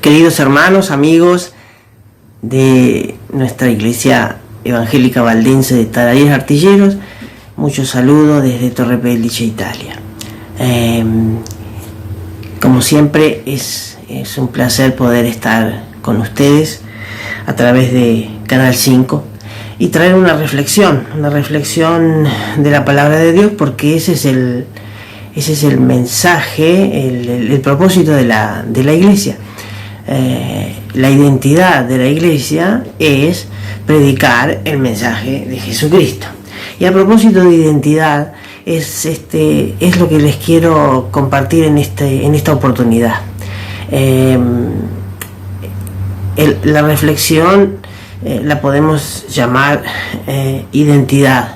Queridos hermanos, amigos de nuestra Iglesia Evangélica Valdense de Tararieros Artilleros, muchos saludos desde Torre Pellice, Italia. Como siempre es un placer poder estar con ustedes a través de Canal 5 y traer una reflexión de la palabra de Dios, porque ese es el mensaje, el propósito de la Iglesia. La identidad de la Iglesia es predicar el mensaje de Jesucristo. Y a propósito de identidad, es lo que les quiero compartir en esta oportunidad. La reflexión la podemos llamar identidad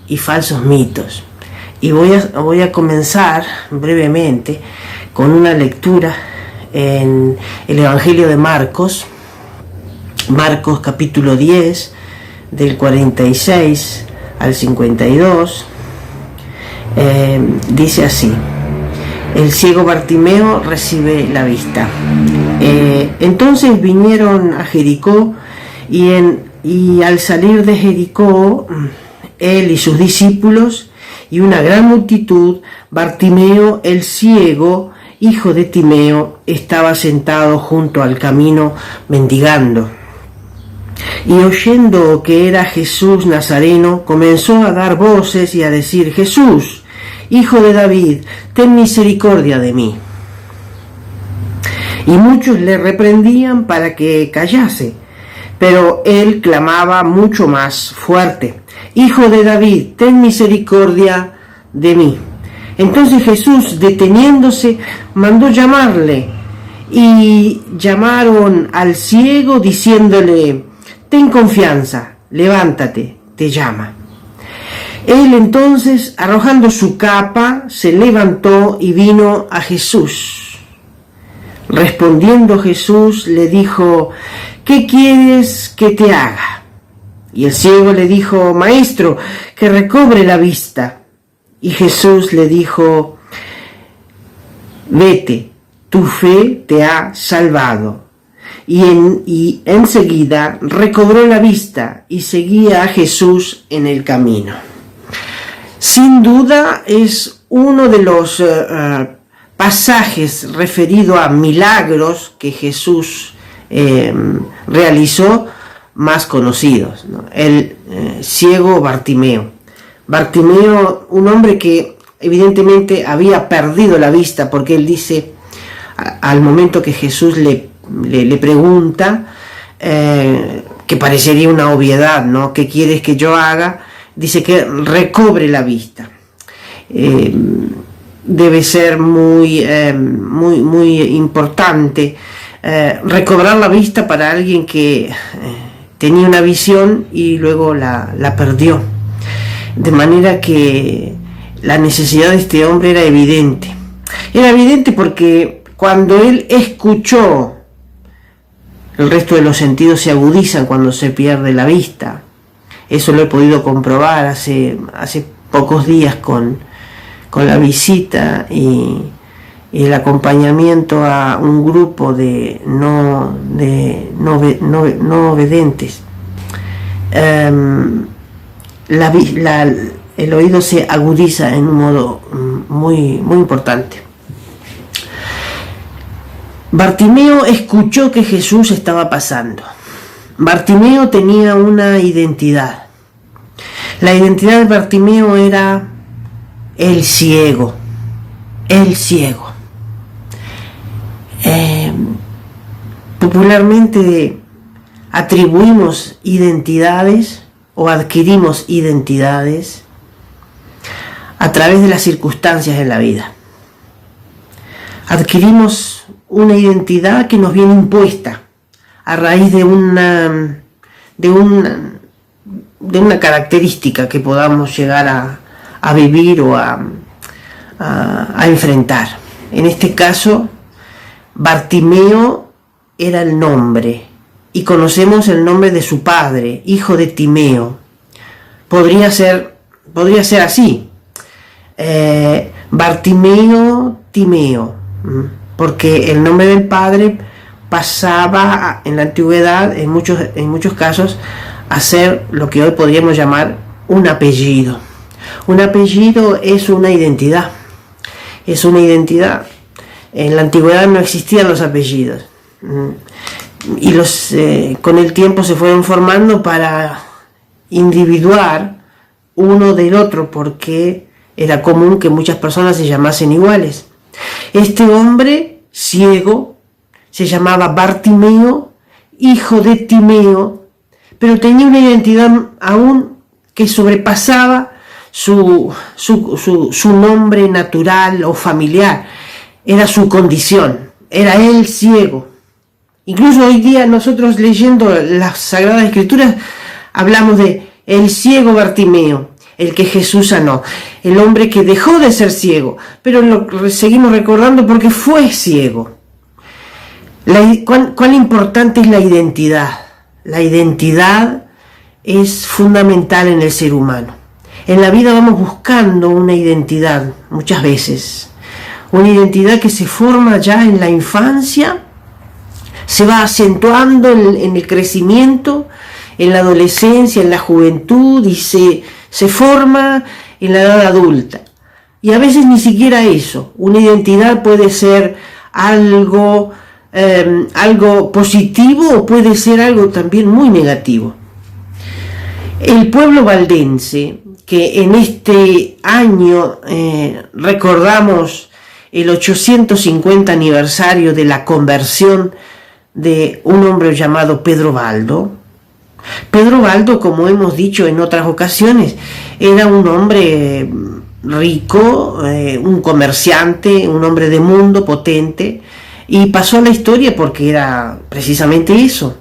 y falsos mitos. Y voy a comenzar brevemente con una lectura en el Evangelio de Marcos capítulo 10, del 46 al 52. Dice así: el ciego Bartimeo recibe la vista. Entonces vinieron a Jericó, y al salir de Jericó, él y sus discípulos y una gran multitud, Bartimeo el ciego, hijo de Timeo, estaba sentado junto al camino mendigando. Y oyendo que era Jesús Nazareno, comenzó a dar voces y a decir: Jesús, hijo de David, ten misericordia de mí. Y muchos le reprendían para que callase, pero él clamaba mucho más fuerte: Hijo de David, ten misericordia de mí. Entonces Jesús, deteniéndose, mandó llamarle, y llamaron al ciego diciéndole: ten confianza, levántate, te llama. Él entonces, arrojando su capa, se levantó y vino a Jesús. Respondiendo Jesús le dijo: ¿qué quieres que te haga? Y el ciego le dijo: Maestro, que recobre la vista. Y Jesús le dijo: vete, tu fe te ha salvado. Y enseguida recobró la vista y seguía a Jesús en el camino. Sin duda es uno de los pasajes referido a milagros que Jesús realizó más conocidos, ¿no? El ciego Bartimeo. Bartimeo, un hombre que evidentemente había perdido la vista, porque él dice, al momento que Jesús le pregunta, que parecería una obviedad, ¿no? ¿Qué quieres que yo haga? Dice que recobre la vista. Debe ser muy importante recobrar la vista para alguien que tenía una visión y luego la perdió. De manera que la necesidad de este hombre era evidente. Era evidente porque cuando él escuchó, el resto de los sentidos se agudizan cuando se pierde la vista. Eso lo he podido comprobar hace pocos días con la visita y el acompañamiento a un grupo de no videntes. El oído se agudiza en un modo muy importante. Bartimeo escuchó que Jesús estaba pasando. Bartimeo tenía una identidad. La identidad de Bartimeo era el ciego. El ciego. Popularmente atribuimos identidades o adquirimos identidades a través de las circunstancias de la vida. Adquirimos una identidad que nos viene impuesta a raíz de una característica que podamos llegar a vivir o a enfrentar. En este caso, Bartimeo era el nombre, y conocemos el nombre de su padre, hijo de Timeo. Podría ser así: Bartimeo, Timeo, porque el nombre del padre pasaba en la antigüedad, en muchos casos, a ser lo que hoy podríamos llamar un apellido. Un apellido es una identidad. Es una identidad. En la antigüedad no existían los apellidos. Y con el tiempo se fueron formando para individuar uno del otro, porque era común que muchas personas se llamasen iguales. Este hombre ciego se llamaba Bartimeo, hijo de Timeo, pero tenía una identidad aún que sobrepasaba su nombre natural o familiar. Era su condición, era él ciego. Incluso hoy día nosotros, leyendo las Sagradas Escrituras, hablamos de el ciego Bartimeo, el que Jesús sanó, el hombre que dejó de ser ciego, pero lo seguimos recordando porque fue ciego. ¿Cuán importante es la identidad? La identidad es fundamental en el ser humano. En la vida vamos buscando una identidad muchas veces, una identidad que se forma ya en la infancia, se va acentuando en el crecimiento, en la adolescencia, en la juventud, y se forma en la edad adulta. Y a veces ni siquiera eso. Una identidad puede ser algo positivo o puede ser algo también muy negativo. El pueblo valdense, que en este año recordamos el 850 aniversario de la conversión de un hombre llamado Pedro Baldo. Pedro Baldo, como hemos dicho en otras ocasiones, era un hombre rico, un comerciante, un hombre de mundo potente, y pasó a la historia porque era precisamente eso.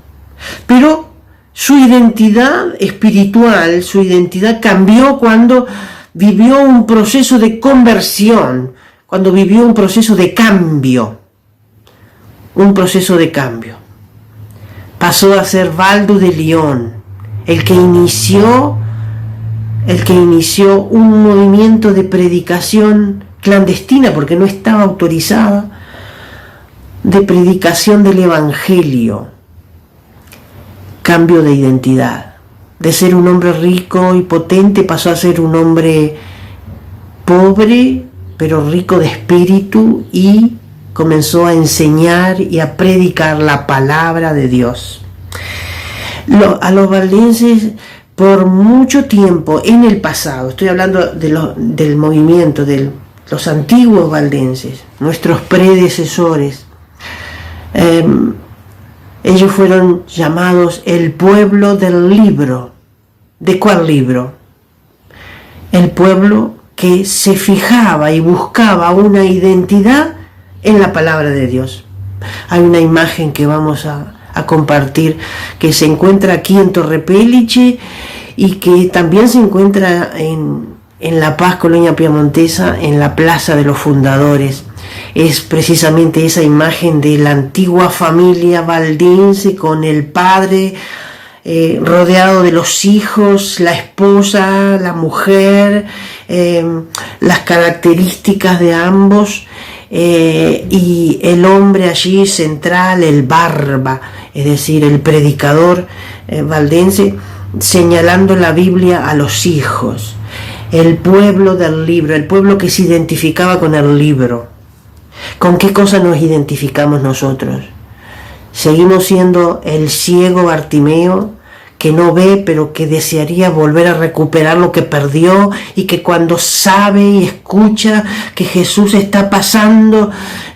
Pero su identidad espiritual, su identidad cambió cuando vivió un proceso de conversión, cuando vivió un proceso de cambio. Pasó a ser Baldo de León, el que inició un movimiento de predicación clandestina, porque no estaba autorizada, de predicación del Evangelio. Cambio de identidad. De ser un hombre rico y potente pasó a ser un hombre pobre, pero rico de espíritu, y comenzó a enseñar y a predicar la palabra de Dios. A los valdenses, por mucho tiempo en el pasado, estoy hablando del movimiento, de los antiguos valdenses, nuestros predecesores, ellos fueron llamados el pueblo del libro. ¿De cuál libro? El pueblo que se fijaba y buscaba una identidad en la palabra de Dios. Hay una imagen que vamos a compartir, que se encuentra aquí en Torre Pellice y que también se encuentra en La Paz, Colonia Piamontesa, en la Plaza de los Fundadores. Es precisamente esa imagen de la antigua familia valdense, con el padre rodeado de los hijos, la esposa, la mujer, las características de ambos, y el hombre allí central, el barba, es decir, el predicador valdense, señalando la Biblia a los hijos. El pueblo del libro, el pueblo que se identificaba con el libro. ¿Con qué cosa nos identificamos nosotros? Seguimos siendo el ciego Bartimeo, que no ve, pero que desearía volver a recuperar lo que perdió, y que cuando sabe y escucha que Jesús está pasando,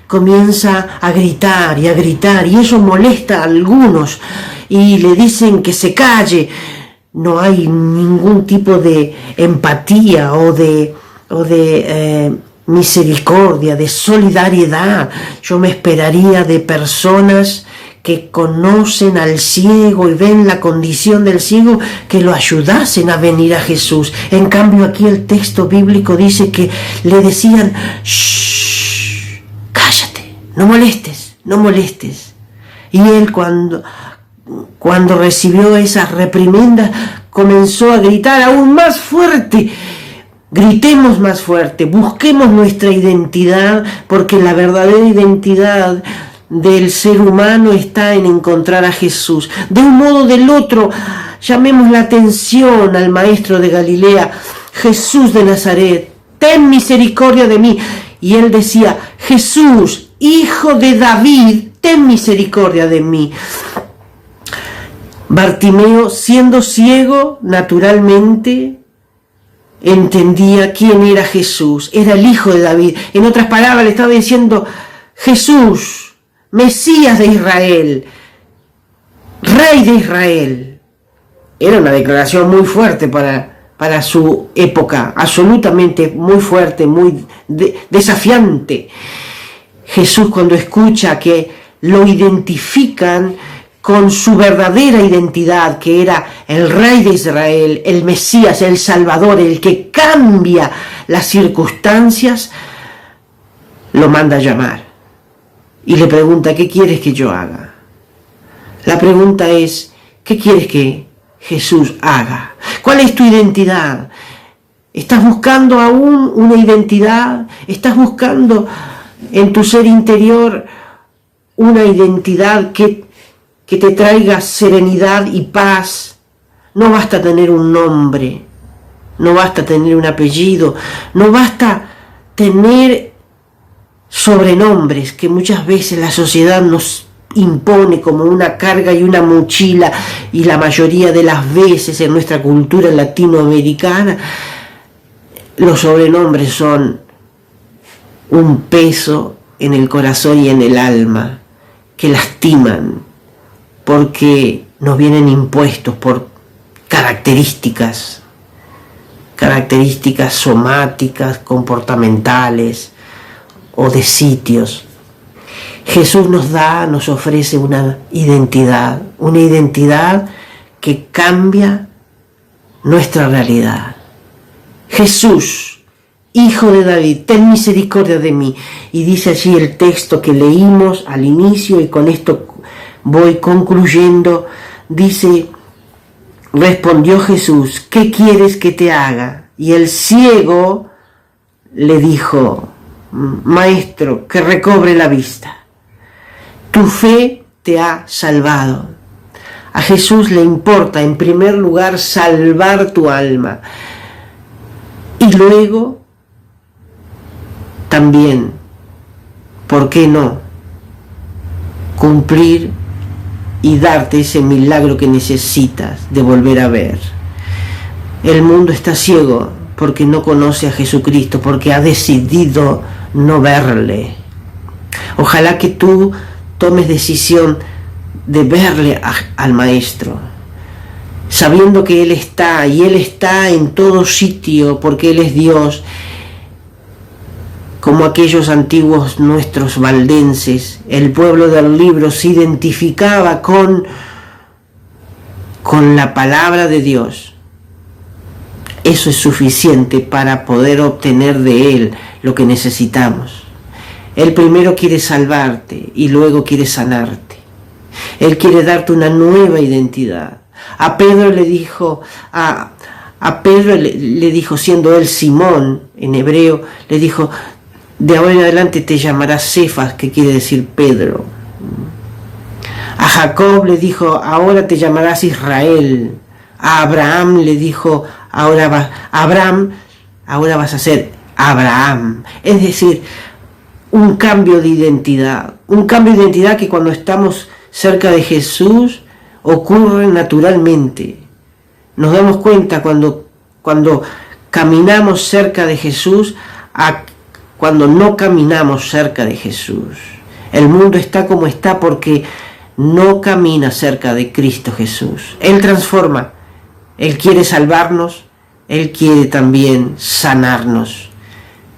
comienza a gritar, y eso molesta a algunos, y le dicen que se calle. No hay ningún tipo de empatía o de misericordia, de solidaridad. Yo me esperaría de personas que conocen al ciego y ven la condición del ciego, que lo ayudasen a venir a Jesús. En cambio, aquí el texto bíblico dice que le decían: shh, cállate, no molestes. Y él, cuando recibió esas reprimendas, comenzó a gritar aún más fuerte: Gritemos más fuerte, busquemos nuestra identidad, porque la verdadera identidad del ser humano está en encontrar a Jesús. De un modo o del otro, llamemos la atención al maestro de Galilea, Jesús de Nazaret, ten misericordia de mí. Y él decía, Jesús, hijo de David, ten misericordia de mí. Bartimeo, siendo ciego, naturalmente entendía quién era Jesús, era el hijo de David. En otras palabras, le estaba diciendo, Jesús, Mesías de Israel, Rey de Israel. Era una declaración muy fuerte para su época, absolutamente muy fuerte, muy desafiante. Jesús, cuando escucha que lo identifican con su verdadera identidad, que era el Rey de Israel, el Mesías, el Salvador, el que cambia las circunstancias, lo manda a llamar y le pregunta, ¿qué quieres que yo haga? La pregunta es, ¿qué quieres que Jesús haga? ¿Cuál es tu identidad? ¿Estás buscando aún una identidad? ¿Estás buscando en tu ser interior una identidad que te traiga serenidad y paz? No basta tener un nombre, no basta tener un apellido, no basta tener sobrenombres que muchas veces la sociedad nos impone como una carga y una mochila, y la mayoría de las veces en nuestra cultura latinoamericana los sobrenombres son un peso en el corazón y en el alma que lastiman, porque nos vienen impuestos por características somáticas, comportamentales o de sitios. Jesús nos ofrece una identidad que cambia nuestra realidad. Jesús, hijo de David, ten misericordia de mí. Y dice allí el texto que leímos al inicio, y con esto voy concluyendo. Dice, respondió Jesús, ¿qué quieres que te haga? Y el ciego le dijo, Maestro, que recobre la vista. Tu fe te ha salvado. A Jesús le importa, en primer lugar, salvar tu alma. Y luego, también, ¿por qué no?, cumplir y darte ese milagro que necesitas de volver a ver. El mundo está ciego porque no conoce a Jesucristo, porque ha decidido no verle. Ojalá que tú tomes decisión de verle al Maestro, sabiendo que Él está, y Él está en todo sitio, porque Él es Dios, como aquellos antiguos nuestros valdenses. El pueblo del libro se identificaba con la palabra de Dios. Eso es suficiente para poder obtener de Él lo que necesitamos. Él primero quiere salvarte y luego quiere sanarte. Él quiere darte una nueva identidad. A Pedro le dijo, le dijo, siendo él Simón, en hebreo, le dijo, de ahora en adelante te llamarás Cefas, que quiere decir Pedro. A Jacob le dijo, ahora te llamarás Israel. A Abraham le dijo, ahora vas a ser Abraham. Es decir, un cambio de identidad. Un cambio de identidad que cuando estamos cerca de Jesús ocurre naturalmente. Nos damos cuenta cuando caminamos cerca de Jesús cuando no caminamos cerca de Jesús. El mundo está como está porque no camina cerca de Cristo Jesús. Él transforma, Él quiere salvarnos, Él quiere también sanarnos.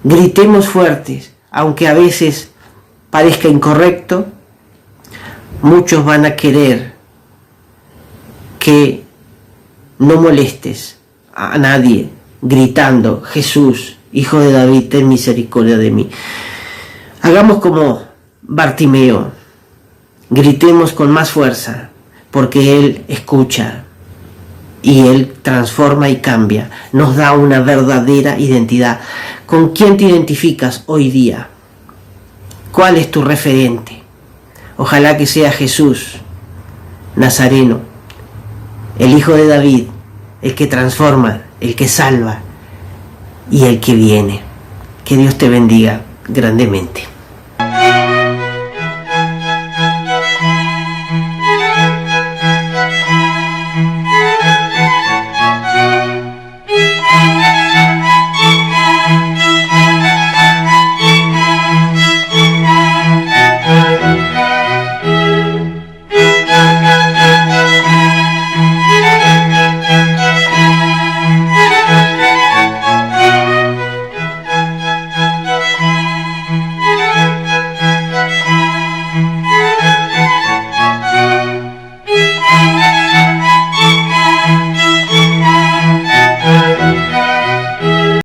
Gritemos fuertes, aunque a veces parezca incorrecto. Muchos van a querer que no molestes a nadie gritando, Jesús, Hijo de David, ten misericordia de mí. Hagamos como Bartimeo, gritemos con más fuerza, porque Él escucha. y Él transforma y cambia, nos da una verdadera identidad. ¿Con quién te identificas hoy día? ¿Cuál es tu referente? Ojalá que sea Jesús Nazareno, el Hijo de David, el que transforma, el que salva y el que viene. Que Dios te bendiga grandemente.